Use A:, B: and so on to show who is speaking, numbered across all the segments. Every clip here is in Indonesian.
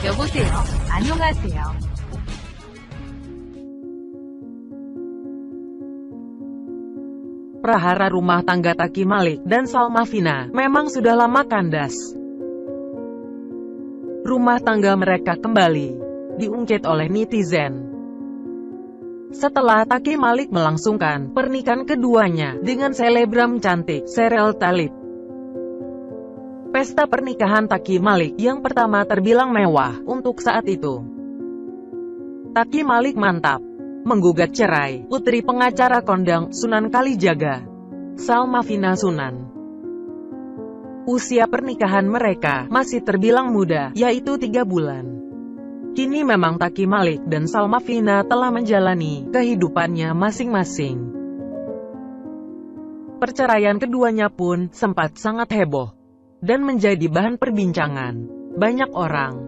A: 여보세요. 안녕하세요.
B: Prahara rumah tangga Taki Malik dan Salma Vina memang sudah lama kandas. Rumah tangga mereka kembali diungkit oleh netizen setelah Taki Malik melangsungkan pernikahan keduanya dengan selebgram cantik Sheryl Talib. Pesta pernikahan Taki Malik yang pertama terbilang mewah untuk saat itu. Taki Malik mantap menggugat cerai putri pengacara kondang Sunan Kalijaga, Salma Vina Sunan. Usia pernikahan mereka masih terbilang muda, yaitu 3 bulan. Kini memang Taki Malik dan Salma Vina telah menjalani kehidupannya masing-masing. Perceraian keduanya pun sempat sangat heboh dan menjadi bahan perbincangan banyak orang.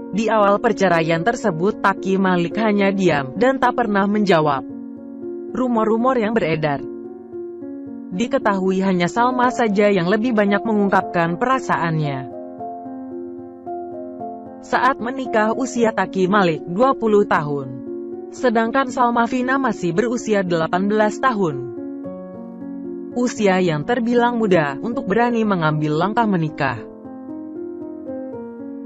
B: Di awal perceraian tersebut, Taki Malik hanya diam dan tak pernah menjawab rumor-rumor yang beredar. Diketahui hanya Salma saja yang lebih banyak mengungkapkan perasaannya. Saat menikah usia Taki Malik 20 tahun, sedangkan Salma Vina masih berusia 18 tahun. Usia yang terbilang muda untuk berani mengambil langkah menikah.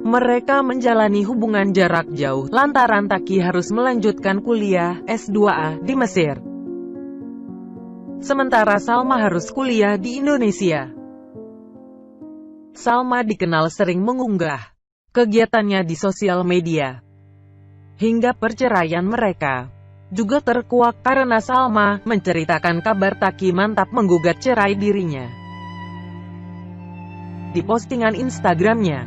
B: Mereka menjalani hubungan jarak jauh lantaran Taki harus melanjutkan kuliah S2A di Mesir. Sementara Salma harus kuliah di Indonesia. Salma dikenal sering mengunggah kegiatannya di sosial media. Hingga perceraian mereka juga terkuak karena Salma menceritakan kabar Taki mantap menggugat cerai dirinya. Di postingan Instagramnya,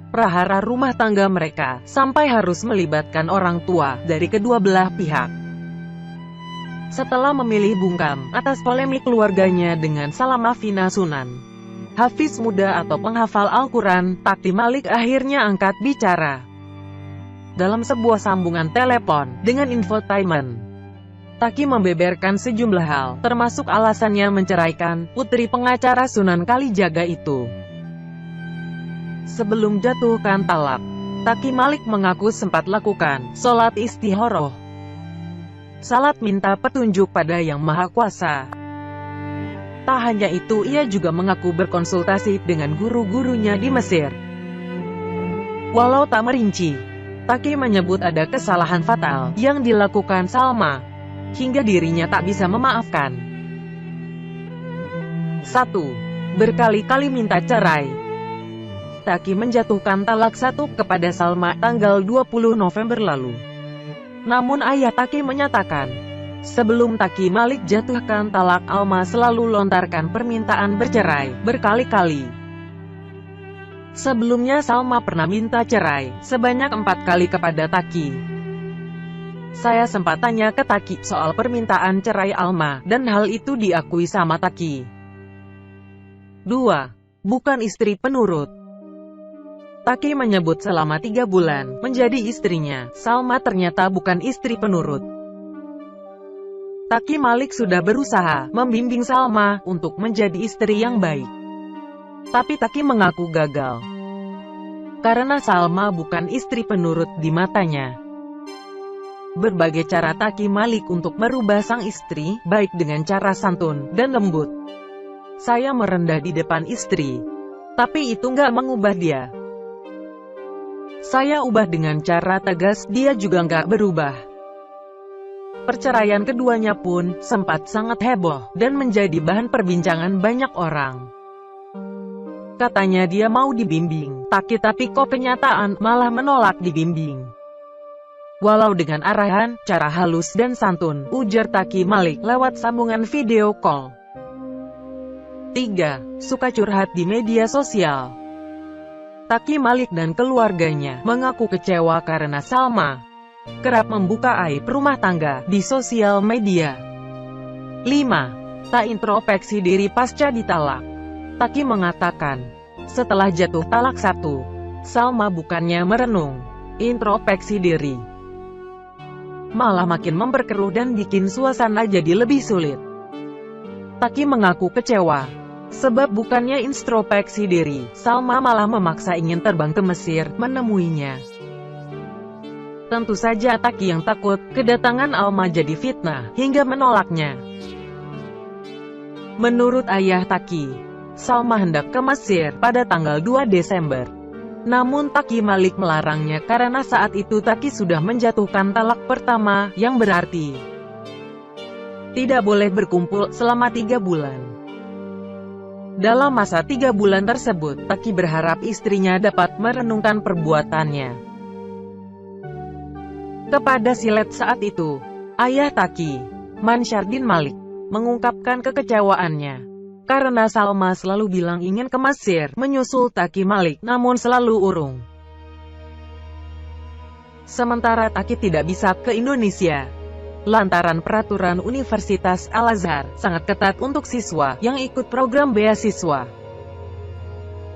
B: prahara rumah tangga mereka sampai harus melibatkan orang tua dari kedua belah pihak. Setelah memilih bungkam atas polemik keluarganya dengan Salma Vina Sunan, hafiz muda atau penghafal Al-Quran, Taki Malik akhirnya angkat bicara. Dalam sebuah sambungan telepon dengan Infotainment, Taki membeberkan sejumlah hal, termasuk alasannya menceraikan putri pengacara Sunan Kalijaga itu. Sebelum jatuhkan talak, Taki Malik mengaku sempat lakukan sholat istikharah, salat minta petunjuk pada Yang Maha Kuasa. Tak hanya itu, ia juga mengaku berkonsultasi dengan guru-gurunya di Mesir. Walau tak merinci, Taki menyebut ada kesalahan fatal yang dilakukan Salma, hingga dirinya tak bisa memaafkan. 1. Berkali-kali minta cerai. Taki menjatuhkan talak 1 kepada Salma tanggal 20 November lalu. Namun ayah Taki menyatakan, sebelum Taki Malik jatuhkan talak, Alma selalu lontarkan permintaan bercerai berkali-kali. Sebelumnya Salma pernah minta cerai sebanyak 4 kali kepada Taki. Saya sempat tanya ke Taki soal permintaan cerai Alma, dan hal itu diakui sama Taki. 2. Bukan istri penurut. Taki menyebut selama 3 bulan menjadi istrinya, Salma ternyata bukan istri penurut. Taki Malik sudah berusaha membimbing Salma untuk menjadi istri yang baik, tapi Taki mengaku gagal karena Salma bukan istri penurut di matanya. Berbagai cara Taki Malik untuk merubah sang istri, baik dengan cara santun dan lembut. Saya merendah di depan istri, tapi itu nggak mengubah dia. Saya ubah dengan cara tegas, dia juga nggak berubah. Perceraian keduanya pun sempat sangat heboh dan menjadi bahan perbincangan banyak orang. Katanya dia mau dibimbing Taki, tapi kok kenyataan malah menolak dibimbing. Walau dengan arahan, cara halus dan santun, ujar Taki Malik lewat sambungan video call. 3. Suka curhat di media sosial. Taki Malik dan keluarganya mengaku kecewa karena Salma kerap membuka aib rumah tangga di sosial media. 5. Tak introspeksi diri pasca ditalak. Taki mengatakan, setelah jatuh talak 1, Salma bukannya merenung, introspeksi diri, malah makin memperkeruh dan bikin suasana jadi lebih sulit. Taki mengaku kecewa Sebab bukannya introspeksi diri, Salma malah memaksa ingin terbang ke Mesir, menemuinya. Tentu saja Taki yang takut, kedatangan Alma jadi fitnah, hingga menolaknya. Menurut ayah Taki, Salma hendak ke Mesir pada tanggal 2 Desember. Namun Taki Malik melarangnya karena saat itu Taki sudah menjatuhkan talak pertama, yang berarti tidak boleh berkumpul selama 3 bulan. Dalam masa 3 bulan tersebut, Taki berharap istrinya dapat merenungkan perbuatannya kepada Silet saat itu. Ayah Taki, Mansyardin Malik, mengungkapkan kekecewaannya karena Salma selalu bilang ingin ke Mesir menyusul Taki Malik, namun selalu urung. Sementara Taki tidak bisa ke Indonesia lantaran peraturan Universitas Al-Azhar sangat ketat untuk siswa yang ikut program beasiswa.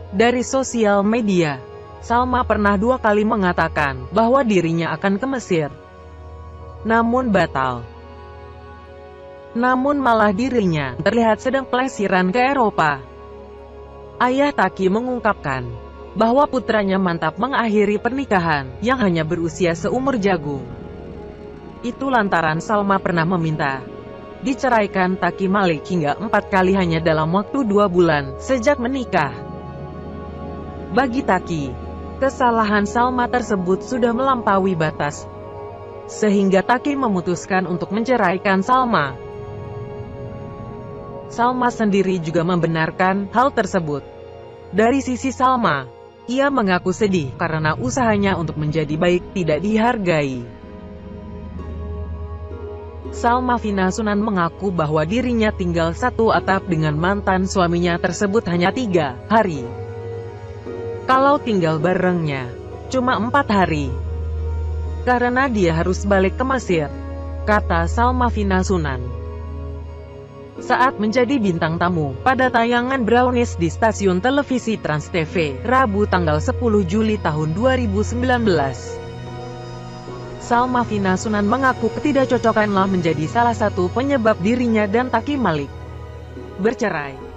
B: Dari sosial media, Salma pernah 2 kali mengatakan bahwa dirinya akan ke Mesir, namun batal. Namun malah dirinya terlihat sedang pelesiran ke Eropa. Ayah Taki mengungkapkan bahwa putranya mantap mengakhiri pernikahan yang hanya berusia seumur jagung. Itu lantaran Salma pernah meminta diceraikan Taki Malik hingga 4 kali hanya dalam waktu 2 bulan sejak menikah. Bagi Taki, kesalahan Salma tersebut sudah melampaui batas, sehingga Taki memutuskan untuk menceraikan Salma. Salma sendiri juga membenarkan hal tersebut. Dari sisi Salma, ia mengaku sedih karena usahanya untuk menjadi baik tidak dihargai. Salma Vina Sunan mengaku bahwa dirinya tinggal satu atap dengan mantan suaminya tersebut hanya 3 hari. Kalau tinggal barengnya, cuma 4 hari. Karena dia harus balik ke Mesir, kata Salma Vina Sunan saat menjadi bintang tamu pada tayangan Brownies di stasiun televisi Trans TV, Rabu tanggal 10 Juli tahun 2019. Salma Vina Sunan mengaku ketidakcocokanlah menjadi salah satu penyebab dirinya dan Taki Malik bercerai.